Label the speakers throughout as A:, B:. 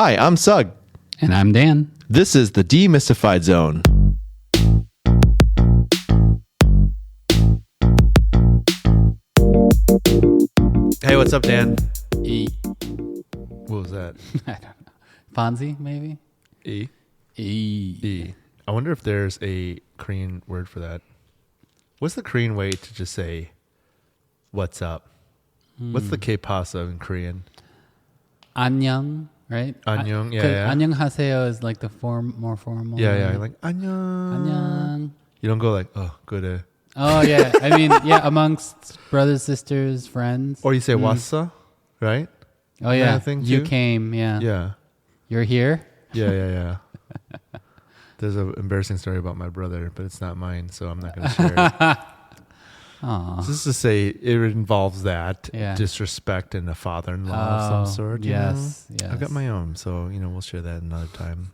A: Hi, I'm Sug.
B: And I'm Dan.
A: This is the Demystified Zone. Hey, what's up, Dan?
B: E.
A: What was that?
B: I don't know. Fonzie, maybe?
A: E?
B: E.
A: E. I wonder if there's a Korean word for that. What's the Korean way to just say, what's up? What's the K-pasa in Korean?
B: 안녕, right?
A: 안녕, yeah.
B: 안녕하세요 is like the more formal.
A: Yeah,
B: right?
A: like 안녕.
B: 안녕.
A: You don't go like, oh, good.
B: Oh, yeah. I mean, yeah, amongst brothers, sisters, friends.
A: Or you say wassa, right?
B: Oh, yeah.
A: Thing
B: You
A: too?
B: came, yeah.
A: Yeah.
B: You're here?
A: Yeah. There's an embarrassing story about my brother, but it's not mine, so I'm not going to share it.
B: Aww.
A: Just to say, it involves that
B: Yeah.
A: disrespect and a father-in-law of some sort. you
B: Yes,
A: know?
B: yes.
A: I've got my own, so we'll share that another time.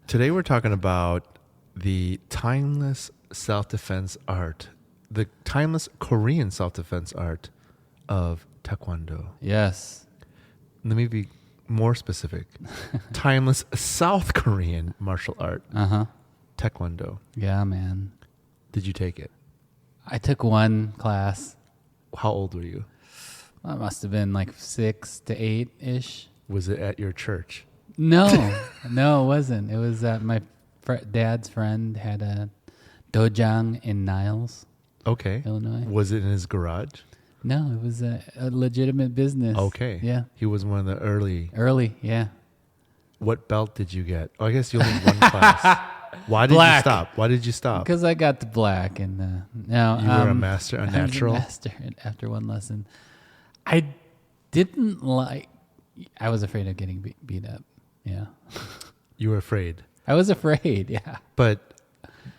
A: Today we're talking about the timeless self-defense art, the timeless Korean self-defense art of Taekwondo.
B: Yes.
A: Let me be more specific. Timeless South Korean martial art,
B: Uh-huh.
A: Taekwondo.
B: Yeah, man.
A: Did you take it?
B: I took one class.
A: How old were you?
B: I must have been like 6 to 8-ish.
A: Was it at your church?
B: No, it wasn't. It was my dad's friend had a dojang in Niles,
A: Okay.
B: Illinois.
A: Was it in his garage?
B: No, it was a legitimate business.
A: Okay.
B: Yeah.
A: He was one of the early.
B: Early, yeah.
A: What belt did you get? Oh, I guess you only had one class. Why did
B: Black.
A: you stop? Why did you stop?
B: Because I got to black and now
A: You were a master, a
B: I was
A: natural?
B: master after one lesson. I didn't like. I was afraid of getting beat up. Yeah.
A: You were afraid.
B: I was afraid. Yeah.
A: But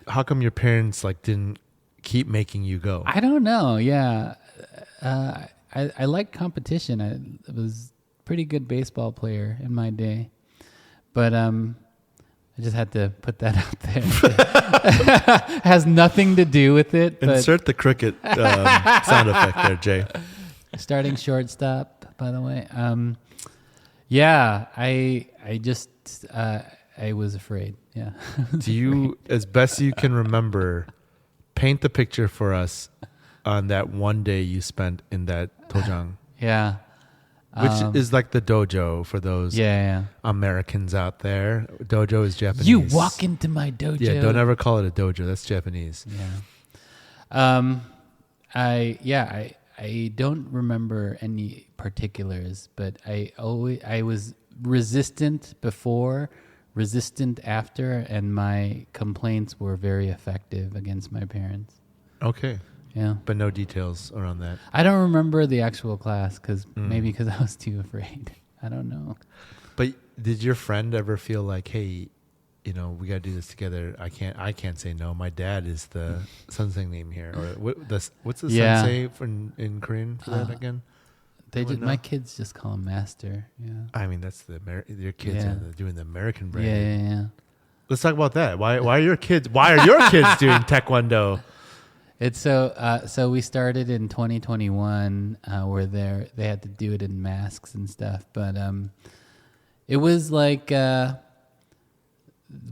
A: how come your parents didn't keep making you go?
B: I don't know. Yeah. I like competition. I was a pretty good baseball player in my day, but I just had to put that out there. Has nothing to do with it. But
A: Insert the cricket sound effect there, Jay.
B: starting shortstop, by the way. Yeah, I just I was afraid. Yeah.
A: Do you, as best you can remember, paint the picture for us on that one day you spent in that dojang,
B: Yeah.
A: which is like the dojo for those
B: Yeah.
A: Americans out there. Dojo is Japanese.
B: You walk into my dojo.
A: Yeah, don't ever call it a dojo. That's Japanese.
B: Yeah. I don't remember any particulars, but I was resistant before, resistant after, and my complaints were very effective against my parents.
A: Okay.
B: Yeah.
A: But no details around that.
B: I don't remember the actual class maybe because I was too afraid. I don't know.
A: But did your friend ever feel like, hey, we got to do this together. I can't say no. My dad is the sensei name here. Or what's the sensei in Korean for that again?
B: My kids just call him master. Yeah.
A: I mean, that's your kids are doing the American brand.
B: Yeah.
A: Let's talk about that. Why are your kids doing Taekwondo?
B: It's so we started in 2021 where they had to do it in masks and stuff, but it was like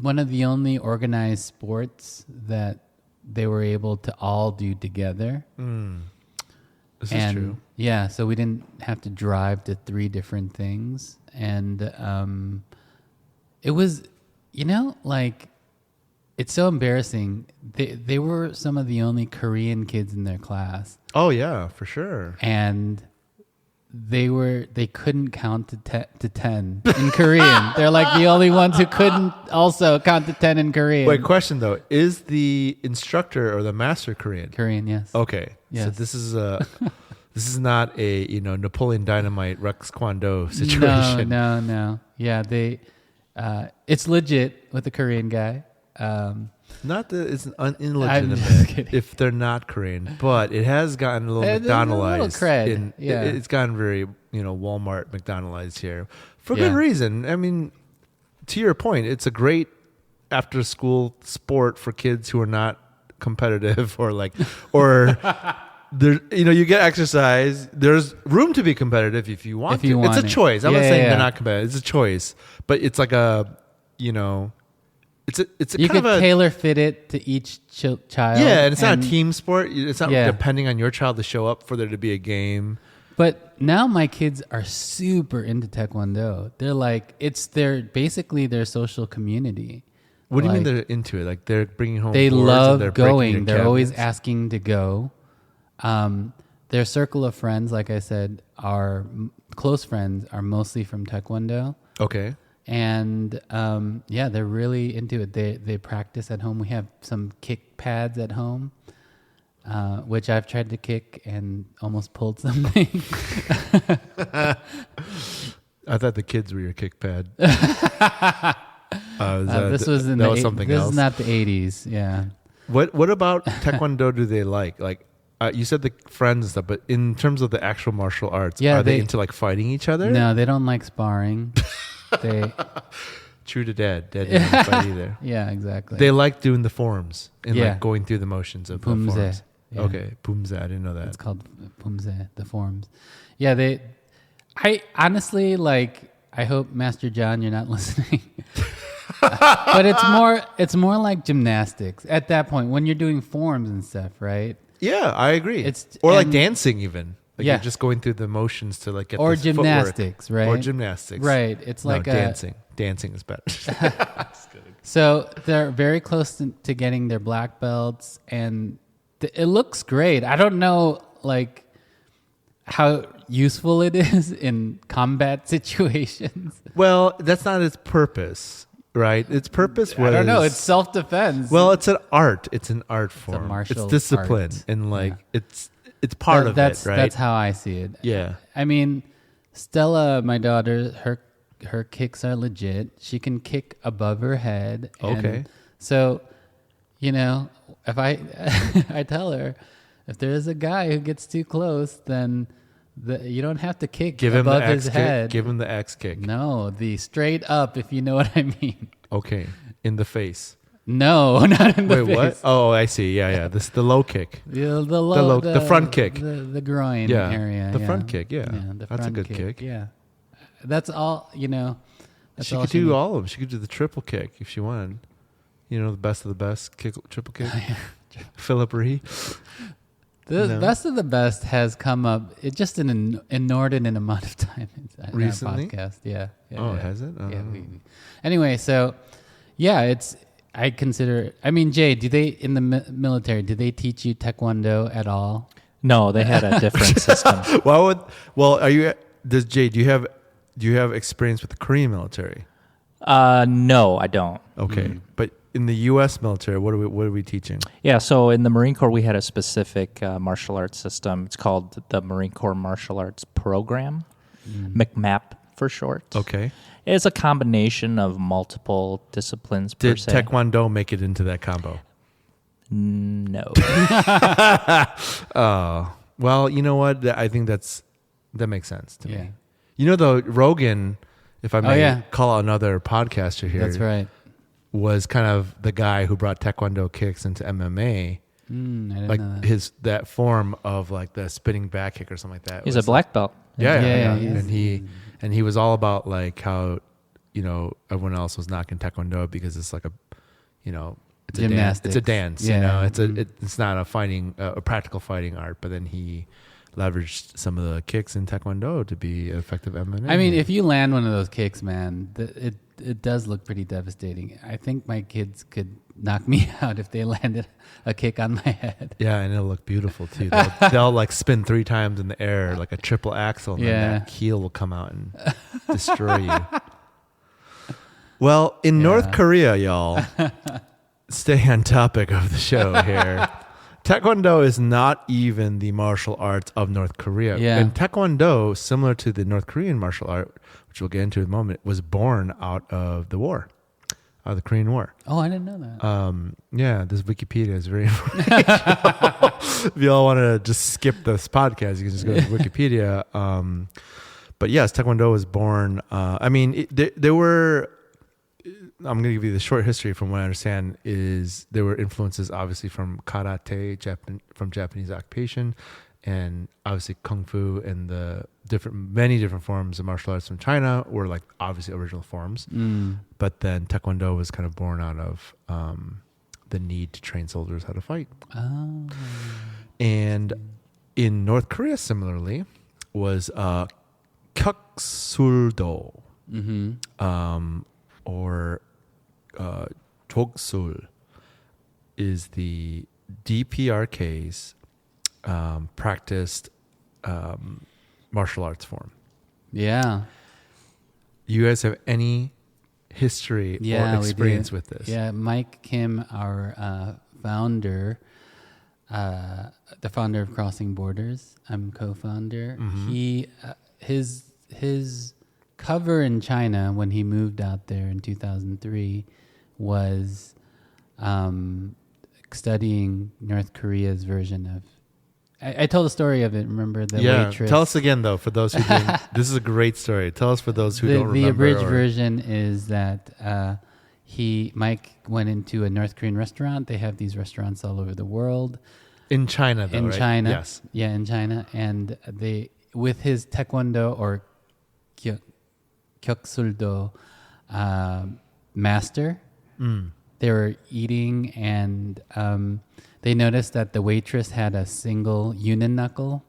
B: one of the only organized sports that they were able to all do together.
A: This is true.
B: Yeah, so we didn't have to drive to 3 different things, and it was, it's so embarrassing. They were some of the only Korean kids in their class.
A: Oh yeah, for sure.
B: And they couldn't count to 10 in Korean. They're like the only ones who couldn't also count to 10 in Korean.
A: Wait, question though. Is the instructor or the master Korean?
B: Korean, yes.
A: Okay.
B: Yes.
A: So this is not a, Napoleon Dynamite Rex Kwon Do situation.
B: No. Yeah, it's legit with the Korean guy.
A: Not that it's
B: I'm just
A: illegitimate
B: kidding.
A: if they're not Korean, but it has gotten a little
B: There's a little
A: McDonaldized.
B: cred, yeah.
A: It's gotten very, Walmart McDonaldized here for
B: Yeah.
A: good reason. I mean, to your point, it's a great after-school sport for kids who are not competitive or there, you get exercise. There's room to be competitive if you want to. It's a choice. I'm not saying they're not competitive. It's a choice, but it's like it's a
B: you
A: kind
B: could
A: of
B: tailor fit it to each child.
A: Yeah, and it's not a team sport. It's not depending on your child to show up for there to be a game.
B: But now my kids are super into Taekwondo. They're like, it's basically their social community.
A: What do you mean they're into it? Like they're bringing home.
B: They
A: boards
B: love
A: and they're
B: going. They're always
A: cabinets?
B: asking to go. Their circle of friends, like I said, close friends are mostly from Taekwondo.
A: Okay.
B: And they're really into it. They practice at home. We have some kick pads at home, which I've tried to kick and almost pulled something.
A: I thought the kids were your kick pad.
B: This was something else. This is not the 80s. Yeah.
A: What about Taekwondo do they like? Like you said the friends and stuff, but in terms of the actual martial arts, are they into like fighting each other?
B: No, they don't like sparring.
A: True to dad. Dad didn't fight either.
B: Yeah, exactly.
A: They like doing the forms and like going through the motions of
B: Pumze.
A: the forms.
B: Yeah.
A: Okay, Pumze. I didn't know that.
B: It's called Pumze, the forms. Yeah, I honestly like. I hope Master John, you're not listening. But it's more like gymnastics at that point when you're doing forms and stuff, right?
A: Yeah, I agree. Like dancing even. Like you're just going through the motions to like get
B: or
A: this
B: gymnastics,
A: footwork.
B: right?
A: Or gymnastics.
B: Right. It's like
A: dancing. Dancing is better.
B: So they're very close to getting their black belts, and it looks great. I don't know like how useful it is in combat situations.
A: Well, that's not its purpose. Right, its purpose was.
B: I don't know. It's self-defense.
A: Well, it's an art. It's an art form.
B: It's a martial
A: It's discipline,
B: art.
A: And like it's part of it, right?
B: That's how I see it.
A: Yeah.
B: I mean, Stella, my daughter, her kicks are legit. She can kick above her head.
A: Okay.
B: So, if I tell her, if there is a guy who gets too close, then you don't have to kick above his head.
A: Give him the X kick.
B: No, the straight up, if you know what I mean.
A: Okay, in the face.
B: No, not in the face.
A: Wait, what? Oh, I see. Yeah. This the low kick.
B: The
A: front kick.
B: The groin area.
A: The front kick. Yeah, that's a good kick.
B: Yeah, that's all.
A: She could do all of them. She could do the triple kick if she wanted. The best of the best triple kick. Philip Ree.
B: The best of the best has come up just in an inordinate amount of time in
A: recently.
B: Our podcast. Yeah.
A: Has it?
B: Yeah. Anyway, so I consider. I mean, Jay, do they in the military? Do they teach you Taekwondo at all?
C: No, they had a different system.
A: Jay? Do you have experience with the Korean military?
C: No, I don't.
A: Okay, but in the U.S. military, what are we teaching?
C: Yeah, so in the Marine Corps, we had a specific martial arts system. It's called the Marine Corps Martial Arts Program, MCMAP for short.
A: Okay.
C: It's a combination of multiple disciplines per se.
A: Did Taekwondo make it into that combo?
C: No.
A: Well, you know what? I think that makes sense to me. Though, Rogan, if I may call out another podcaster here.
B: That's right.
A: Was kind of the guy who brought Taekwondo kicks into MMA.
B: I didn't
A: like
B: know that.
A: that form of like the spinning back kick or something like that.
C: He's a black belt.
A: Yeah. And he was all about like how, everyone else was knocking Taekwondo because it's like it's
B: gymnastics.
A: a dance, it's not a practical fighting art, but then he leveraged some of the kicks in Taekwondo to be effective MMA.
B: I mean, if you land one of those kicks, man, it does look pretty devastating. I think my kids could knock me out if they landed a kick on my head.
A: Yeah, and it'll look beautiful too. They'll like spin 3 times in the air like a triple axel, and then that heel will come out and destroy you. Well, in North Korea, y'all, stay on topic of the show here. Taekwondo is not even the martial arts of North Korea.
B: Yeah.
A: And Taekwondo, similar to the North Korean martial art, which we'll get into in a moment, was born out of the war, out of the Korean War.
B: Oh, I didn't know that.
A: This Wikipedia is very informational. If you all want to just skip this podcast, you can just go to Wikipedia. But yes, Taekwondo was born. I'm going to give you the short history. From what I understand, is there were influences obviously from karate, from Japanese occupation, and obviously kung fu and the many different forms of martial arts from China were like obviously original forms. But then Taekwondo was kind of born out of the need to train soldiers how to fight.
B: Oh.
A: And in North Korea, similarly, was Kyeok Sul Do, or Kyeok Sul is the DPRK's practiced martial arts form.
B: Yeah.
A: You guys have any history or experience with this?
B: Yeah, Mike Kim, our founder, the founder of Crossing Borders. I'm co-founder. He his cover in China when he moved out there in 2003 was studying North Korea's version of. I told a story of it. Remember the waitress?
A: Tell us again though. For those who didn't, this is a great story. Tell us for those who don't remember.
B: The abridged version is that Mike went into a North Korean restaurant. They have these restaurants all over the world.
A: In China, though,
B: in
A: right?
B: China,
A: yes,
B: yeah, in China, and they with his Taekwondo or Kyeok Sul Do master. They were eating, and they noticed that the waitress had a single union knuckle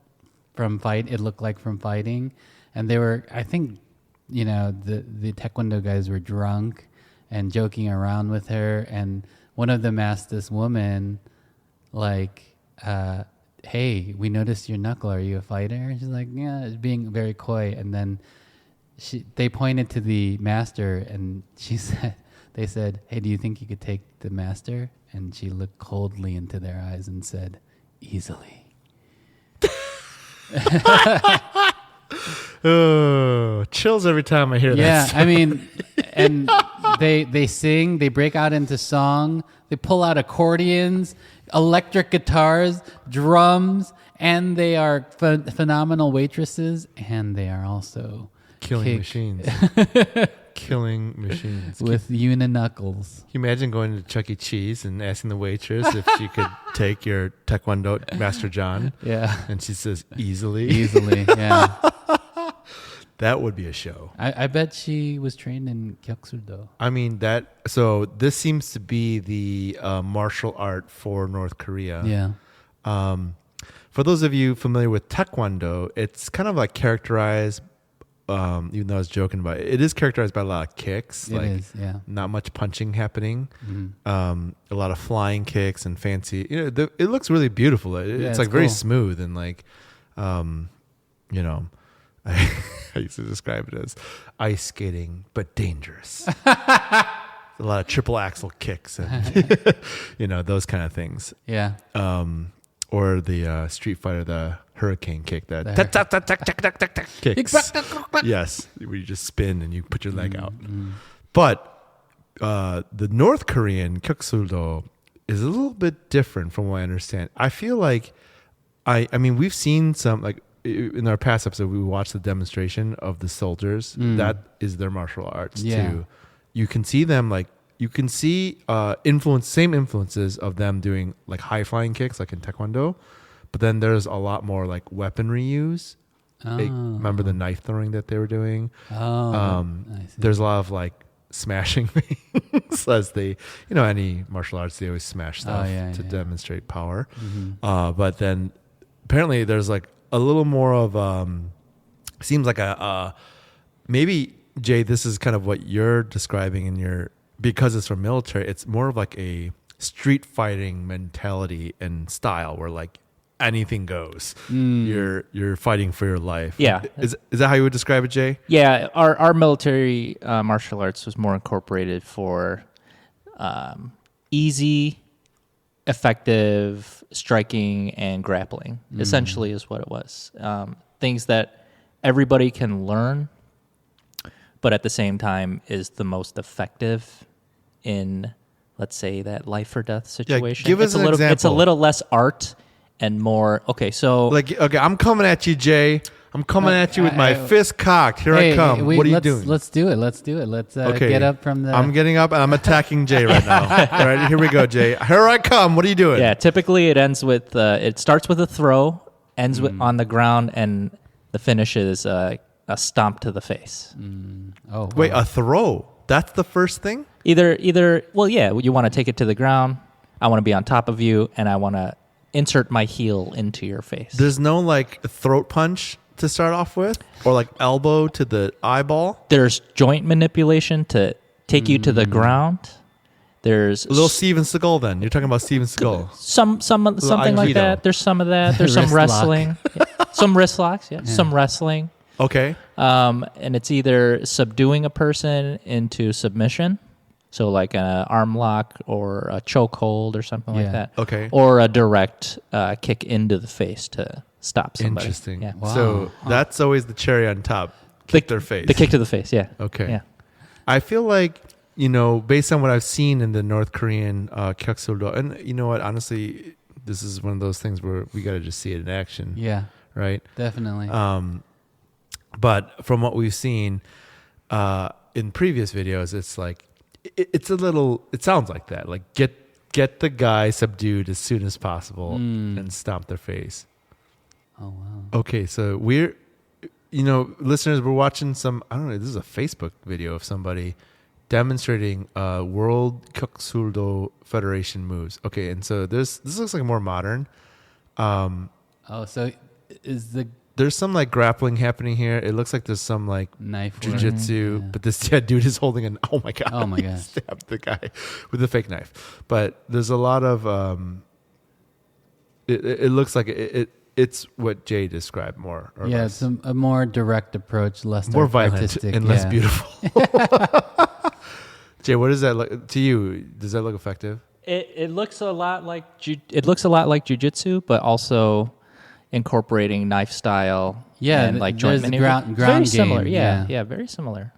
B: from fight. It looked like from fighting, and they were. I think, the Taekwondo guys were drunk and joking around with her, and one of them asked this woman, like, "Hey, we noticed your knuckle. Are you a fighter?" And she's like, "Yeah," being very coy, and then they pointed to the master, and they said, "Hey, do you think you could take the master?" And she looked coldly into their eyes and said, "Easily."
A: Oh, chills every time I hear that.
B: Yeah, I mean, and they sing, they break out into song, they pull out accordions, electric guitars, drums, and they are phenomenal waitresses, and they are also
A: killing machines. Killing machines
B: with uniknuckles.
A: Can you imagine going to Chuck E. Cheese and asking the waitress if she could take your Taekwondo, Master John?
B: Yeah.
A: And she says, easily.
B: Easily, yeah.
A: That would be a show.
B: I bet she was trained in Kyeok Sul Do.
A: I mean, so this seems to be the martial art for North Korea.
B: Yeah.
A: For those of you familiar with Taekwondo, it's kind of like characterized, even though I was joking about it, it is characterized by a lot of kicks.
B: It is, yeah.
A: Not much punching happening. A lot of flying kicks and fancy. It looks really beautiful. It's like very smooth and like, I used to describe it as ice skating, but dangerous. A lot of triple axle kicks and, those kind of things.
B: Yeah.
A: Or the Street Fighter, the hurricane kick, that kicks. Yes, where you just spin and you put your leg out. But the North Korean Kyeok Sul Do is a little bit different from what I understand. I feel like, I mean, we've seen some, like, in our past episode, we watched the demonstration of the soldiers. That is their martial arts too. You can see them same influences of them doing like high flying kicks, like in Taekwondo. But then there's a lot more like weaponry use. Remember the knife throwing that they were doing? There's a lot of like smashing things as they, any martial arts, they always smash stuff to demonstrate power. But then apparently there's like a little more of seems like maybe, Jay, this is kind of what you're describing in your, because it's from military, it's more of like a street fighting mentality and style where like anything goes. You're fighting for your life.
C: Yeah.
A: Is that how you would describe it, Jay?
C: Yeah, our military martial arts was more incorporated for easy, effective striking and grappling, essentially is what it was. Things that everybody can learn, but at the same time is the most effective in, let's say, that life or death situation.
A: Give us an example.
C: It's a little less art and more, okay, so...
A: I'm coming at you, Jay. I'm coming at you with my fist cocked. Here I come. What are you doing?
B: Let's do it. Let's get up from the...
A: I'm getting up and I'm attacking Jay right now. All right, here we go, Jay. Here I come. What are you doing?
C: Yeah, typically it ends with, it starts with a throw, ends with on the ground, and the finish is a stomp to the face.
B: Oh, wow.
A: Wait, a throw? That's the first thing?
C: Either, well, yeah, you want to take it to the ground. I want to be on top of you, and I want to insert my heel into your face.
A: There's no like throat punch to start off with, or like elbow to the eyeball.
C: There's joint manipulation to take you to the ground. There's
A: a little Steven Seagal. Then you're talking about Steven Seagal.
C: Something like that. There's some of that. There's some wrestling, some wrist locks. Yeah, some wrestling.
A: Okay.
C: And it's either subduing a person into submission, so like an arm lock or a chokehold or something like that.
A: Okay.
C: Or a direct kick into the face to stop somebody.
A: Interesting.
C: Yeah.
B: Wow.
A: So that's always the cherry on top. Kick their face.
C: The kick to the face. Yeah.
A: Okay.
C: Yeah.
A: I feel like, based on what I've seen in the North Korean Kyeok Sul Do, and you know what, honestly, this is one of those things where we got to just see it in action.
B: Yeah.
A: Right.
B: Definitely.
A: But from what we've seen in previous videos, it's like it sounds like that. Like get the guy subdued as soon as possible and stomp their face.
B: Oh wow.
A: Okay, so we're listeners, we're watching some, I don't know, this is a Facebook video of somebody demonstrating World Kyeok Sul Do Federation moves. Okay, and so this looks like more modern.
B: So is
A: there's some like grappling happening here. It looks like there's some like
B: knife
A: jujitsu, but this dude is holding an, oh my god,
B: he
A: gosh, stabbed the guy with a fake knife. But there's a lot of it looks like it's what Jay described more or less.
B: It's a more direct approach, less
A: more violent
B: artistic,
A: and less beautiful. Jay, what does that look to you? Does that look effective?
C: It looks a lot like jujitsu, but also incorporating knife style.
B: Yeah,
C: and like joint
B: ground
C: very
B: game.
C: similar. Yeah, very similar.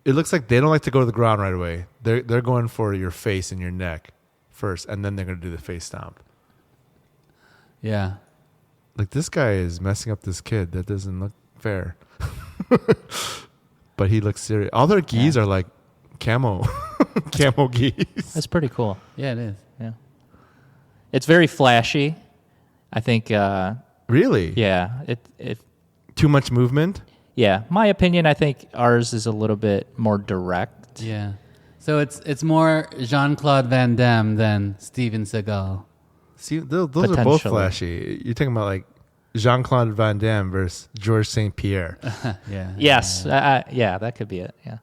A: It looks like they don't like to go to the ground right away. They're going for your face and your neck first, and then they're going to do the face stomp.
B: Yeah.
A: Like, this guy is messing up this kid. That doesn't look fair. But he looks serious. All their gis are like camo gis.
C: That's pretty cool.
B: Yeah, it is.
C: Yeah. It's very flashy. I think
A: Really?
C: yeah, it
A: Too much movement?
C: yeah, my opinion, I think ours is a little bit more direct.
B: Yeah. So it's more Jean-Claude Van Damme than Steven Seagal.
A: See, those are both flashy. You're talking about like Jean-Claude Van Damme versus Georges St. Pierre.
B: Yeah.
C: Yes. Yeah, that could be it. Yeah.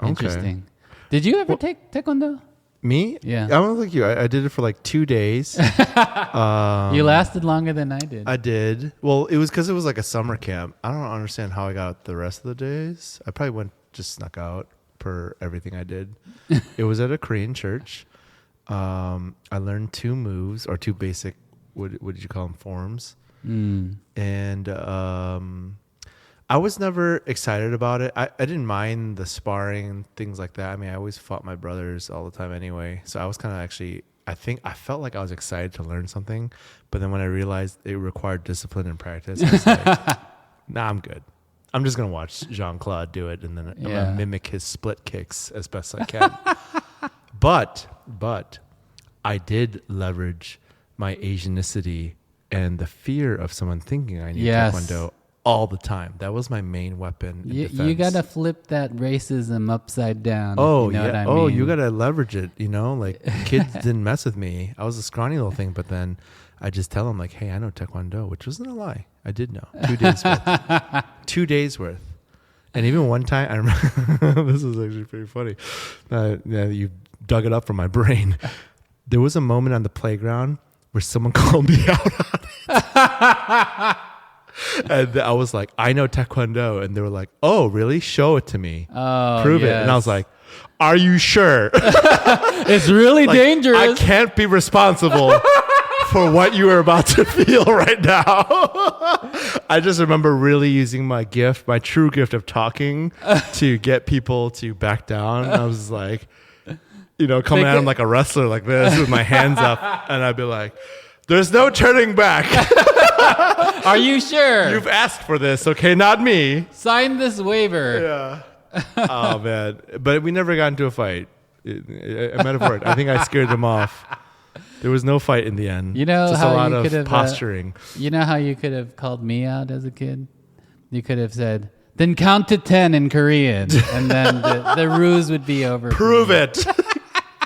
A: Okay.
B: Interesting. Did you ever take Taekwondo?
A: Me?
B: Yeah.
A: I don't think you. I did it for like 2 days.
B: You lasted longer than I did.
A: I did. Well, it was because it was like a summer camp. I don't understand how I got the rest of the days. I probably just snuck out per everything I did. It was at a Korean church. I learned 2 moves or 2 basic, what did you call them, forms. And I was never excited about it. I didn't mind the sparring and things like that. I mean, I always fought my brothers all the time anyway. So I was kind of actually, I felt like I was excited to learn something. But then when I realized it required discipline and practice, I was like, nah, I'm good. I'm just going to watch Jean-Claude do it. And then I'm going to mimic his split kicks as best I can. But I did leverage my Asianicity and the fear of someone thinking I knew Taekwondo all the time. That was my main weapon in defense.
B: You got to flip that racism upside down.
A: Oh,
B: you know what I
A: mean?
B: mean?
A: You got to leverage it, Like, kids didn't mess with me. I was a scrawny little thing, but then I just tell them, like, hey, I know Taekwondo, which wasn't a lie. I did know. 2 days worth. 2 days worth. And even one time, I remember, this is actually pretty funny. You dug it up from my brain. There was a moment on the playground where someone called me out on it. And I was like, I know Taekwondo. And they were like, oh, really? Show it to me.
B: Oh,
A: prove it. And I was like, are you sure?
B: It's really dangerous.
A: I can't be responsible for what you are about to feel right now. I just remember really using my true gift of talking to get people to back down. And I was like, coming at him like a wrestler like this with my hands up. And I'd be like, there's no turning back.
B: Are you sure?
A: You've asked for this, okay? Not me.
B: Sign this waiver.
A: Yeah. Oh man, but we never got into a fight. I might have worked. I think I scared them off. There was no fight in the end.
B: You know
A: just
B: how
A: a lot
B: you
A: of
B: could have
A: posturing.
B: You know how you could have called me out as a kid? You could have said, "Then count to 10 in Korean," and then the ruse would be over.
A: Prove it.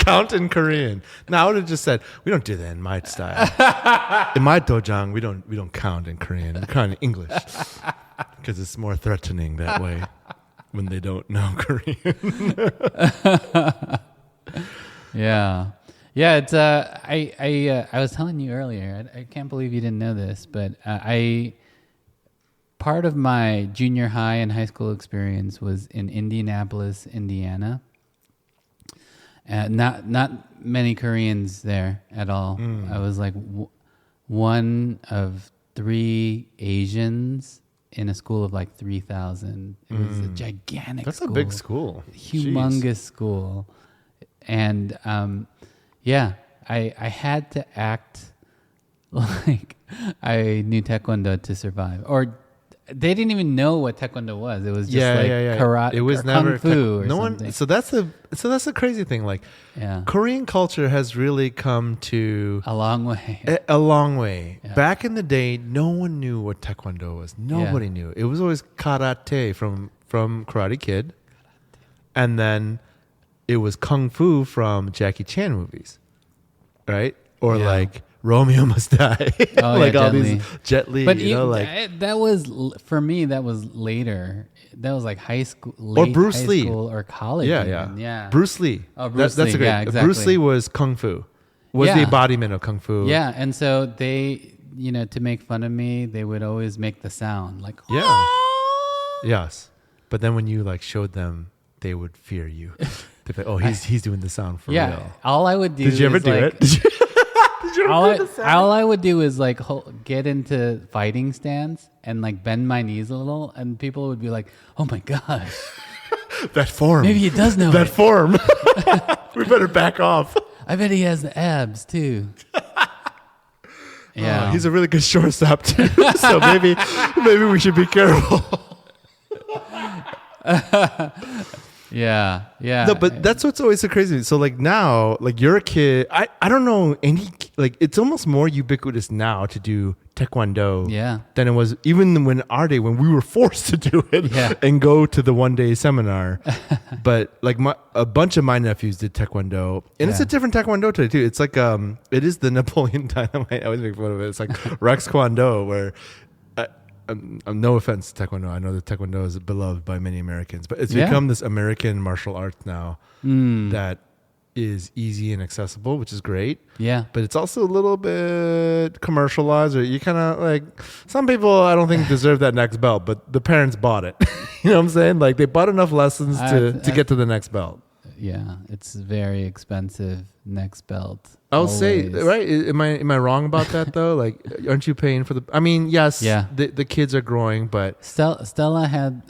A: Count in Korean. No, I would have just said, "We don't do that in my style. In my dojang, we don't count in Korean. We count in English because it's more threatening that way when they don't know Korean."
B: Yeah. Yeah, it's I was telling you earlier. I can't believe you didn't know this, but part of my junior high and high school experience was in Indianapolis, Indiana. Not many Koreans there at all. I was like one of 3 Asians in a school of like 3,000. It was a gigantic
A: That's
B: school.
A: a big school.
B: Humongous
A: Jeez.
B: school. And yeah, I had to act like I knew Taekwondo to survive. Or they didn't even know what Taekwondo was. It was just karate.
A: It was
B: or
A: never
B: kung fu or
A: no
B: something.
A: one. So that's the crazy thing. Like,
B: Yeah.
A: Korean culture has really come to
B: A long way.
A: a long way.
B: Yeah.
A: Back in the day, no one knew what Taekwondo was. Nobody knew. It was always karate from Karate Kid, and then it was kung fu from Jackie Chan movies, right? Or
B: Yeah.
A: like Romeo Must Die,
B: Oh,
A: like
B: yeah,
A: all
B: Jet
A: these
B: Li.
A: Jet Li.
B: But
A: you know,
B: that was for me. That was later. That was like high school,
A: or
B: late
A: Bruce
B: high
A: Lee,
B: school or college.
A: yeah. Bruce Lee.
B: Oh, Bruce
A: That's
B: Lee.
A: a great.
B: Yeah, exactly.
A: Bruce Lee was kung fu. Was the
B: Yeah.
A: embodiment of kung fu.
B: Yeah, and so they, to make fun of me, they would always make the sound like.
A: Yeah. Yes. But then when you like showed them, they would fear you. They'd be like, "Oh, he's doing the sound for
B: Yeah,
A: real."
B: all I would do.
A: Did you ever
B: is
A: do
B: like,
A: it? Did you ever do the sound?
B: all I would do is like get into fighting stance and like bend my knees a little, and people would be like, "Oh my gosh,
A: That form.
B: maybe he does know
A: that
B: it.
A: form. We better back off.
B: I bet he has the abs too." Yeah,
A: He's a really good shortstop too. So maybe we should be careful.
B: yeah.
A: No, but that's what's always so crazy. So like now, like you're a kid. I don't know any, like it's almost more ubiquitous now to do Taekwondo
B: Yeah.
A: than it was even when we were forced to do it
B: Yeah.
A: and go to the 1-day seminar. But like a bunch of my nephews did Taekwondo, and it's
B: Yeah.
A: a different Taekwondo today too. It's like it is the Napoleon Dynamite. I always make fun of it. It's like Rex Kwon-Do, where no offense to Taekwondo. I know that Taekwondo is beloved by many Americans, but it's become this American martial arts now that is easy and accessible, which is great.
B: Yeah.
A: But it's also a little bit commercialized, or you kind of like, some people I don't think deserve that next belt, but the parents bought it. You know what I'm saying? Like they bought enough lessons to get to the next belt.
B: Yeah, it's very expensive next belt.
A: I'll say,
B: Always.
A: right? Am I wrong about that though? Like, aren't you paying for the? I mean, yes,
B: Yeah.
A: the kids are growing, but
B: Stella had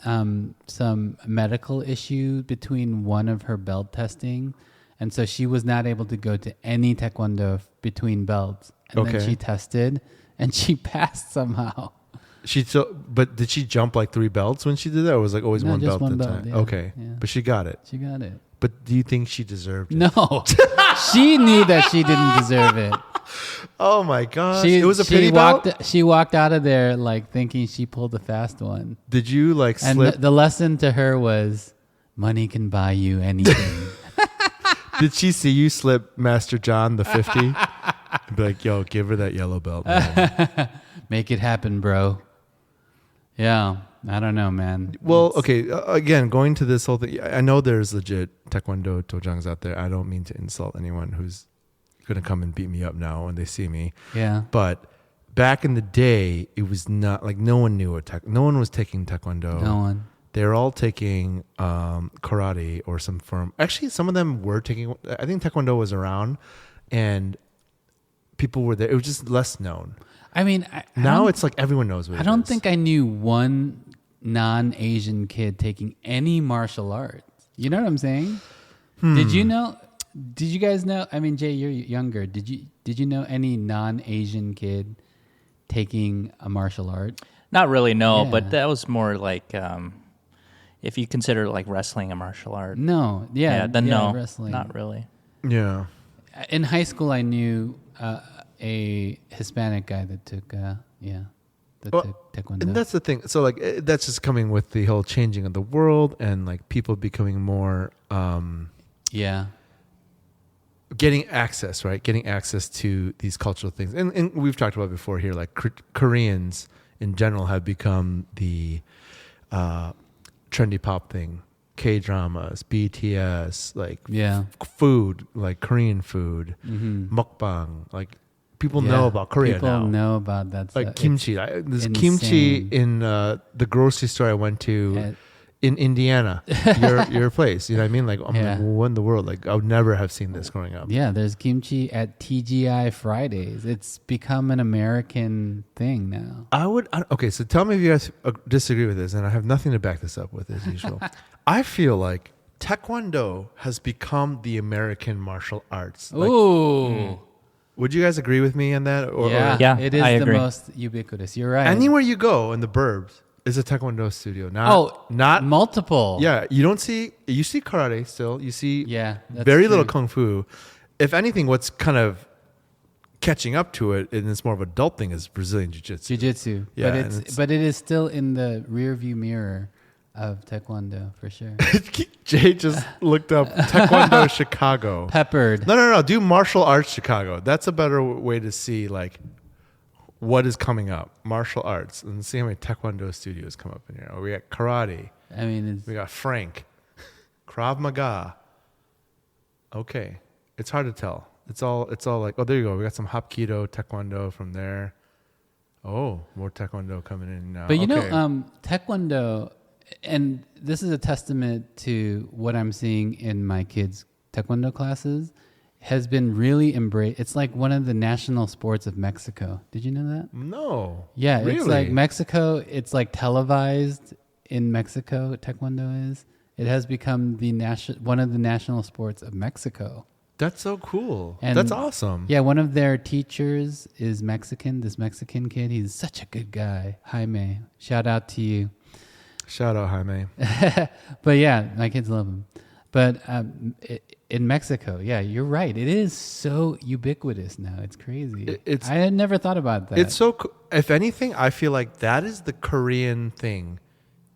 B: some medical issue between one of her belt testing, and so she was not able to go to any Taekwondo between belts. And then she tested, and she passed somehow.
A: but did she jump like 3 belts when she did that, or was like always
B: No,
A: one
B: just
A: belt
B: one
A: at a
B: belt,
A: time?
B: yeah.
A: Okay,
B: Yeah.
A: but she got it.
B: She got it.
A: But do you think she deserved it?
B: No, she knew that she didn't deserve it.
A: Oh my gosh! It was a
B: she
A: pity
B: walked.
A: belt.
B: She walked out of there like thinking she pulled a fast one.
A: Did you like
B: And
A: slip?
B: the lesson to her was, money can buy you anything.
A: Did she see you slip Master John the 50? And be like, yo, give her that yellow belt. Man.
B: Make it happen, bro. Yeah, I don't know, man.
A: Well, okay. Again, going to this whole thing, I know there's legit Taekwondo dojangs out there. I don't mean to insult anyone who's going to come and beat me up now when they see me.
B: Yeah.
A: But back in the day, it was not like no one knew no one was taking Taekwondo.
B: No one.
A: They're all taking karate or some form. Actually, some of them were taking. I think Taekwondo was around, and people were there. It was just less known.
B: I mean,
A: Now it's like everyone knows what it is.
B: I don't think I knew one non-Asian kid taking any martial arts. You know what I'm saying? Did you know? Did you guys know? I mean, Jay, you're younger. Did you know any non-Asian kid taking a martial art?
C: Not really, no.
B: Yeah.
C: But that was more like if you consider like wrestling a martial art.
B: No, then
C: no,
B: wrestling.
C: not really.
A: Yeah.
B: In high school, I knew a Hispanic guy that took took Taekwondo.
A: And that's the thing. So like that's just coming with the whole changing of the world and like people becoming more getting access, right? Getting access to these cultural things. And we've talked about before here, like Koreans in general have become the trendy pop thing. K-dramas, BTS, like food, like Korean food, mukbang, like people know about Korea
B: people
A: now.
B: People know about that stuff.
A: Like kimchi. There's kimchi in the grocery store I went to in Indiana, your place. You know what I mean? Like, I'm like, what in the world? Like, I would never have seen this growing up.
B: Yeah, there's kimchi at TGI Fridays. It's become an American thing now.
A: Okay, so tell me if you guys disagree with this, and I have nothing to back this up with as usual. I feel like Taekwondo has become the American martial arts. Like,
B: Ooh.
A: Would you guys agree with me on that?
C: Yeah,
B: it is
C: I agree.
B: the most ubiquitous. You're right.
A: Anywhere you go in the burbs is a Taekwondo studio. Not
B: multiple.
A: Yeah, you see karate still. You see
B: very
A: little kung fu. If anything, what's kind of catching up to it, and it's more of an adult thing, is Brazilian jiu-jitsu.
B: Jiu-jitsu.
A: Yeah,
B: but it is still in the rear view mirror of Taekwondo for sure.
A: Jay just looked up Taekwondo Chicago.
B: Peppered.
A: No. Do martial arts Chicago. That's a better way to see like what is coming up. Martial arts, and see how many Taekwondo studios come up in here. We got karate.
B: I mean,
A: we got Frank, Krav Maga. Okay, it's hard to tell. It's all like, oh, there you go. We got some Hapkido Taekwondo from there. Oh, more Taekwondo coming in now.
B: But Taekwondo. And this is a testament to what I'm seeing in my kids' Taekwondo classes, has been really embraced. It's like one of the national sports of Mexico. Did you know that?
A: No.
B: Yeah,
A: really?
B: It's like Mexico. It's like televised in Mexico. Taekwondo is. It has become one of the national sports of Mexico.
A: That's so cool.
B: And
A: that's awesome.
B: Yeah, one of their teachers is Mexican. This Mexican kid. He's such a good guy. Jaime, shout out to you.
A: Shout out, Jaime.
B: But yeah, my kids love him. But in Mexico, yeah, you're right. It is so ubiquitous now. It's crazy. I had never thought about that.
A: It's so if anything, I feel like that is the Korean thing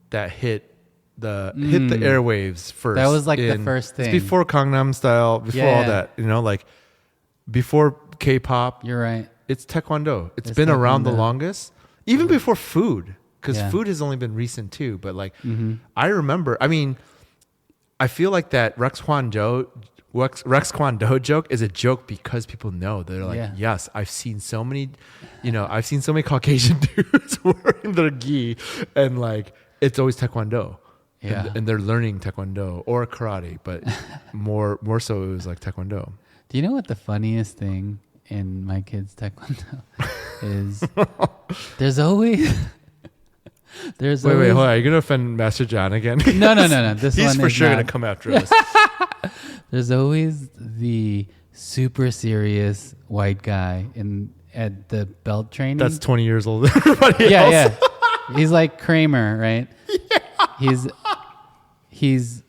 A: that hit the airwaves first.
B: That was like the first thing.
A: It's before Gangnam Style, before all that, like before K-pop.
B: You're right.
A: It's Taekwondo. It's been around the longest. Even before food. Because food has only been recent too, but like I remember. I mean, I feel like that Rex Kwon Do joke is a joke because people know. They're like, yes, I've seen so many Caucasian dudes wearing their gi, and like it's always Taekwondo.
B: Yeah,
A: and they're learning Taekwondo or karate, but more so it was like Taekwondo.
B: Do you know what the funniest thing in my kids' Taekwondo is? There's always.
A: Wait, hold on. Are you going to offend Master John again?
B: No.
A: He's for sure going to come after us.
B: There's always the super serious white guy at the belt training.
A: That's 20 years older than everybody else.
B: Yeah. He's like Kramer, right? Yeah. He's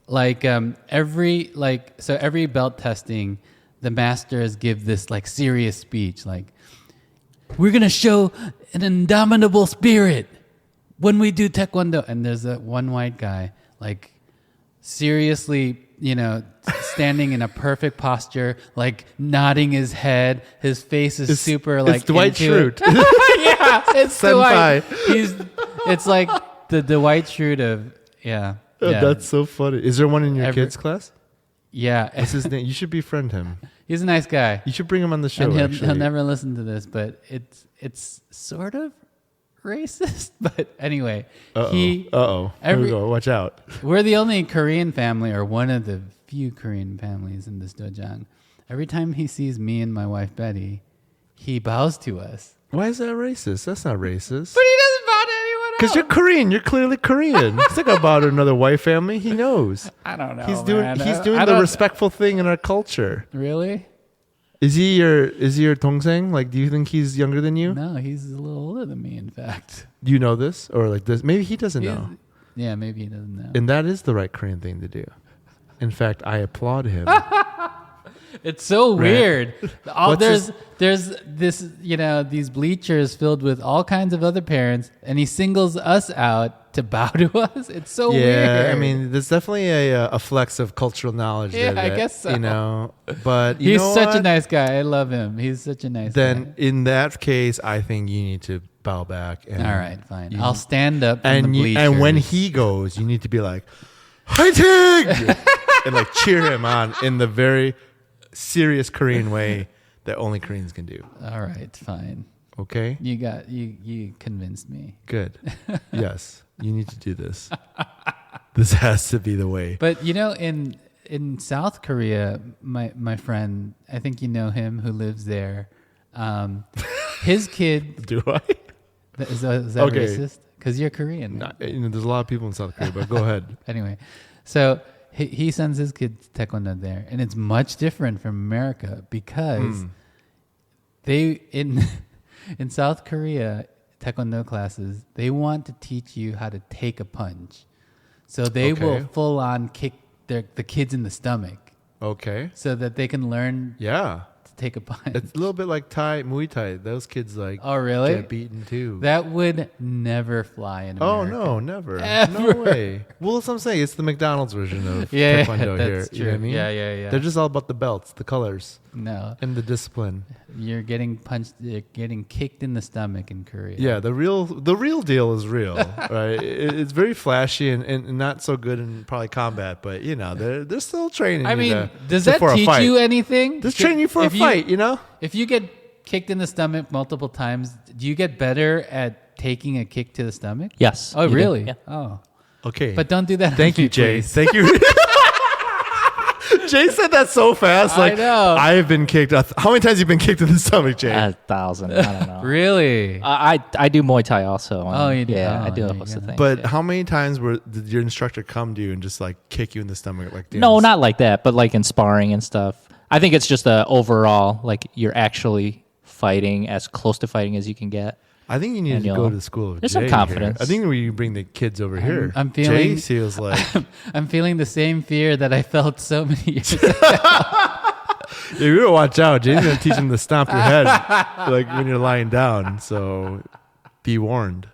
B: like every belt testing, the masters give this like serious speech like, we're going to show an indomitable spirit when we do Taekwondo. And there's that one white guy, like, seriously, standing in a perfect posture, like, nodding his head. His face is super, like,
A: it's Dwight Schrute.
B: Yeah, it's
A: Senpai.
B: Dwight. It's like the Dwight Schrute of, yeah.
A: That's so funny. Is there one in your kids' class?
B: Yeah.
A: What's his name? You should befriend him.
B: He's a nice guy.
A: You should bring him on the show.
B: And he'll never listen to this, but it's sort of racist. But anyway,
A: Here we go. Watch out.
B: We're the only Korean family, or one of the few Korean families in this dojang. Every time he sees me and my wife Betty, he bows to us.
A: Why is that racist? That's not racist.
B: But he doesn't bow to anyone else.
A: Because you're Korean. You're clearly Korean. It's like about another white family. He knows.
B: I don't know.
A: He's doing the respectful thing in our culture.
B: Really?
A: Is he your Tongseng? Like, do you think he's younger than you?
B: No, he's a little older than me, in fact.
A: Do you know this? Or like this? Maybe he doesn't
B: He's-
A: know.
B: Yeah, maybe he doesn't know.
A: And that is the right Korean thing to do. In fact, I applaud him.
B: It's so
A: Right.
B: weird.
A: What's
B: There's this, these bleachers filled with all kinds of other parents, and he singles us out to bow to us. It's so weird.
A: Yeah, I mean, there's definitely a flex of cultural knowledge.
B: Yeah,
A: there
B: I
A: that,
B: guess so.
A: But
B: he's
A: know
B: such
A: what?
B: a nice guy. I love him. He's such a nice guy.
A: Then in that case, I think you need to bow back. And
B: All right, fine.
A: you-
B: I'll stand up from
A: And
B: the bleachers.
A: and when he goes, you need to be like, "Fighting!" and like cheer him on in the very serious Korean way that only Koreans can do.
B: All right, fine.
A: Okay,
B: You convinced me.
A: good. Yes, you need to do this. This has to be the way.
B: But in South Korea, my friend, I think you know him, who lives there. His kid
A: Do I?
B: is that
A: Okay.
B: racist? Because you're Korean.
A: Not, there's a lot of people in South Korea, but go ahead.
B: Anyway, so he sends his kids to Taekwondo there, and it's much different from America because they in South Korea Taekwondo classes, they want to teach you how to take a punch, so they
A: Okay.
B: will full on kick the kids in the stomach
A: Okay.
B: so that they can learn
A: Yeah.
B: to take a punch.
A: It's a little bit like Muay Thai. Those kids like
B: Oh, really?
A: get beaten too.
B: That would never fly in
A: Oh
B: America.
A: no, never.
B: Ever.
A: No way. Well, that's what I'm saying. It's the McDonald's version of
B: Yeah,
A: Taekwondo here.
B: that's
A: You know what I
B: true.
A: mean?
B: Yeah.
A: They're just all about the belts, the colors,
B: No,
A: and the discipline.
B: you're getting punched, you're getting kicked in the stomach in Korea.
A: Yeah, the real deal is real, right? It's very flashy and not so good in probably combat, but they're still training.
B: I
A: you
B: mean,
A: to-
B: does
A: to-
B: that
A: for a
B: teach
A: fight.
B: you anything?
A: Just train you for a
B: If
A: fight, you know?
B: If you get kicked in the stomach multiple times, do you get better at taking a kick to the stomach?
C: Yes.
B: Oh,
C: you do.
B: really?
C: Yeah.
B: Oh,
A: Okay,
B: but don't do that.
A: thank
B: to
A: you,
B: me,
A: Jay.
B: please.
A: Thank you. Jay said that so fast.
B: I
A: Like
B: know.
A: I have been kicked. How many times have you been kicked in the stomach, Jay?
C: 1,000. I don't know.
B: Really?
C: I do Muay Thai also.
B: Oh, you do?
C: Yeah,
B: Oh,
C: I do
B: there
C: a
B: you
C: host of
B: go.
C: things.
A: But
C: yeah.
A: how many times did your instructor come to you and just like kick you in the stomach? Like
C: No, not like that, but like in sparring and stuff. I think it's just a overall, like you're actually fighting as close to fighting as you can get.
A: I think you need
C: And
A: to go
C: you'll-
A: to the school of
C: there's
A: Jay
C: some confidence.
A: here. I think we bring the kids over here.
B: I'm feeling-
A: Jay feels like
B: I'm feeling the same fear that I felt so many years ago.
A: you better watch out. Jay's gonna teach him to stomp your head like when you're lying down. So be warned.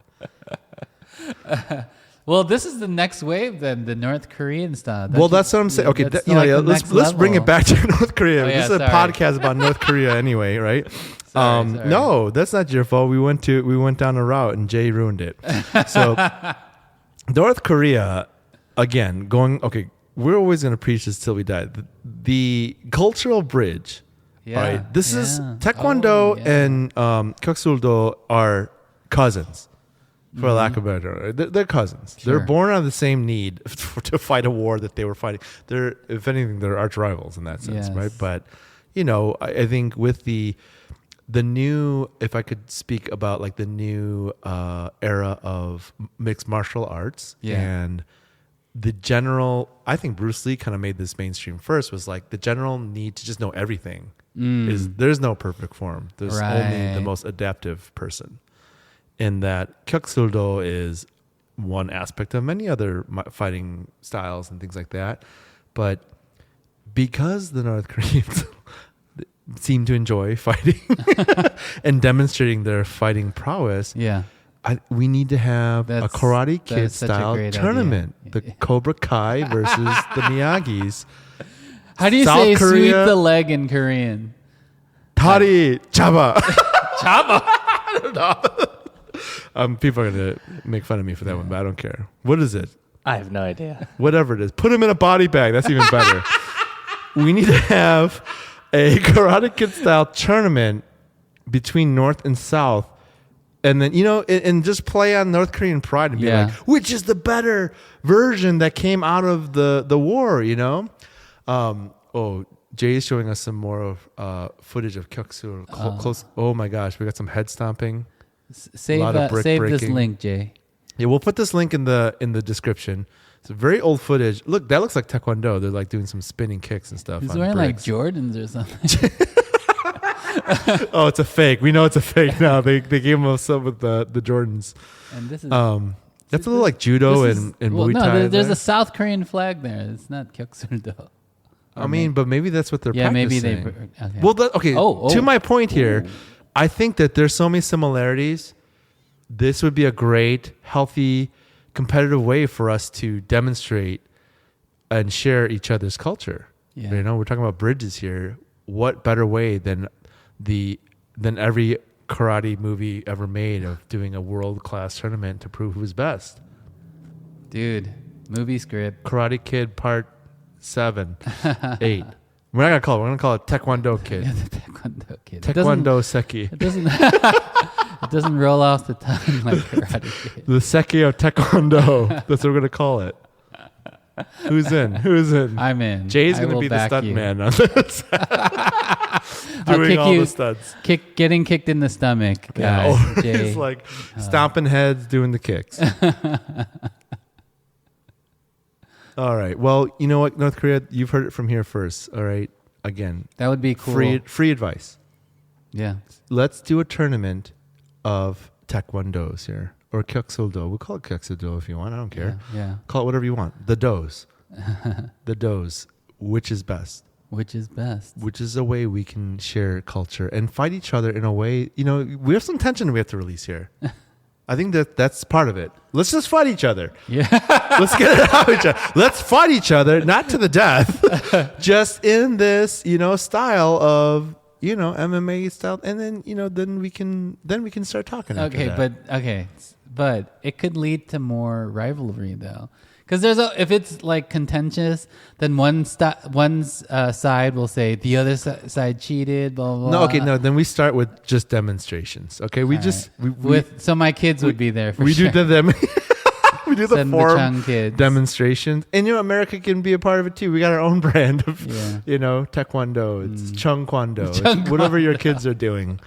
B: Well, this is the next wave, then, the North Korean style.
A: Well, that's what I'm saying. Okay,
B: That's like the
A: let's
B: next
A: bring it
B: level.
A: back to North Korea.
B: Oh, yeah,
A: This is a
B: sorry.
A: podcast about North Korea anyway, right?
B: Sorry.
A: No, that's not your fault. We went down a route and Jay ruined it. So North Korea, again, we're always going to preach this till we die. The cultural bridge,
B: Yeah,
A: right? This is
B: yeah.
A: Taekwondo
B: Oh, yeah.
A: and Kyeok Sul Do are cousins. For lack of a better word. They're cousins.
B: Mm-hmm. Sure.
A: They're born out of the same need to fight a war that they were fighting. If anything, they're arch rivals in that sense,
B: Yes.
A: right? But, I think with the new, if I could speak about like the new era of mixed martial arts
B: Yeah.
A: and the general, I think Bruce Lee kind of made this mainstream first, was like the general need to just know everything. There's no perfect form. There's only the
B: Right.
A: most adaptive person. In that Kyeok Sul Do is one aspect of many other fighting styles and things like that. But because the North Koreans seem to enjoy fighting and demonstrating their fighting prowess,
B: Yeah.
A: we need to have a Karate Kid
B: that's such a
A: style
B: great
A: tournament.
B: idea.
A: The Cobra Kai versus the Miyagis.
B: How do you
A: South
B: say
A: Korea-
B: sweep the leg in Korean?
A: Tari Chaba.
B: Chaba.
A: I don't know. People are going to make fun of me for that one, but I don't care. What is it?
C: I have no idea.
A: Whatever it is. Put him in a body bag. That's even better. We need to have a Karate Kid style tournament between North and South. And then, and just play on North Korean pride and be
B: Yeah.
A: like, which is the better version that came out of the war, Jay is showing us some more of footage of Kyeok Sul. Close. Oh my gosh, we got some head stomping.
B: Save,
A: lot of brick
B: save this
A: breaking.
B: link, Jay.
A: Yeah, we'll put this link in the description. It's very old footage. Look, that looks like Taekwondo. They're like doing some spinning kicks and stuff.
B: He's
A: on
B: wearing
A: bricks.
B: like Jordans or something.
A: Oh, it's a fake. We know it's a fake now. They gave us up with the Jordans.
B: And this is
A: that's a little like judo and Muay Thai.
B: No, there's a South Korean flag there. It's not Kyeok Sul Do.
A: I mean, but maybe that's what they're practicing.
B: Maybe they. Okay.
A: Well, to my point here, I think that there's so many similarities. This would be a great, healthy, competitive way for us to demonstrate and share each other's culture.
B: Yeah.
A: You know, we're talking about bridges here. What better way than every karate movie ever made of doing a world-class tournament to prove who's best?
B: Dude, movie script.
A: Karate Kid Part 7, 8. We're not gonna call it. We're gonna call it Taekwondo Kid.
B: Yeah, the Taekwondo Kid.
A: Taekwondo Seki.
B: It doesn't. It doesn't roll off the tongue like Karate Kid.
A: The Seki of Taekwondo. That's what we're gonna call it. Who's in?
B: I'm in.
A: Jay's gonna be the stunt man on this. Doing all the stunts.
B: Getting kicked in the stomach, guys.
A: Yeah.
B: Jay.
A: He's like stomping heads, doing the kicks. All right. Well, you know what, North Korea, you've heard it from here first. All right. Again,
B: that would be cool.
A: Free advice.
B: Yeah.
A: Let's do a tournament of taekwondos here, or Kyeok Sul Do. We'll call it Kyeok Sul Do if you want. I don't care.
B: Yeah.
A: Call it whatever you want. The does. The does. Which is best?
B: Which is best?
A: Which is a way we can share culture and fight each other in a way. You know, we have some tension we have to release here. I think that's part of it. Let's just fight each other.
B: Yeah.
A: Let's get it out of each other. Let's fight each other, not to the death, just in this, style of, MMA style. And then, then we can start talking.
B: But it could lead to more rivalry though. Because if it's like contentious, then one side will say the other side cheated, blah blah.
A: No, then we start with just demonstrations. Okay,
B: so my kids would be there.
A: We do the form
B: kids.
A: demonstrations, and America can be a part of it too. We got our own brand of Taekwondo. It's Chungkwando. It's whatever your kids are doing,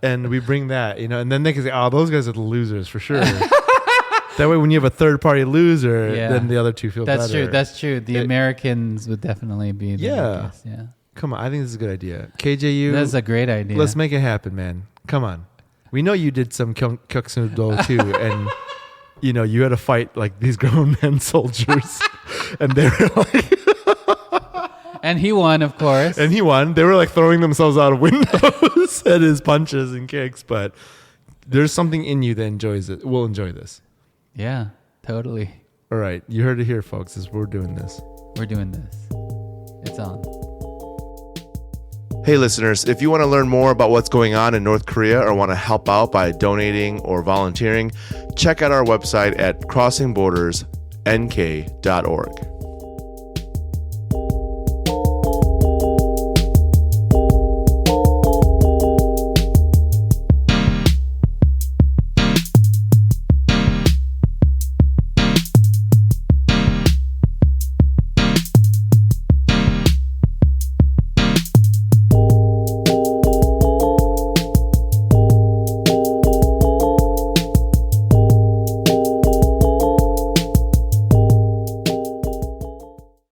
A: and we bring that. And then they can say, "Oh, those guys are the losers for sure." That way, when you have a third-party loser, then the other two feel better.
B: That's true. The Americans would definitely be there. Yeah.
A: Come on. I think this is a good idea. KJU.
B: That's a great idea.
A: Let's make it happen, man. Come on. We know you did some Kyeok Sul Do too, and, you had to fight like these grown men soldiers. And they were like...
B: And he won, of course.
A: And he won. They were like throwing themselves out of windows at his punches and kicks, but there's something in you that enjoys it. We'll enjoy this.
B: Yeah, totally.
A: All right. You heard it here, folks. We're doing this.
B: We're doing this. It's on.
D: Hey, listeners, if you want to learn more about what's going on in North Korea or want to help out by donating or volunteering, check out our website at crossingbordersnk.org.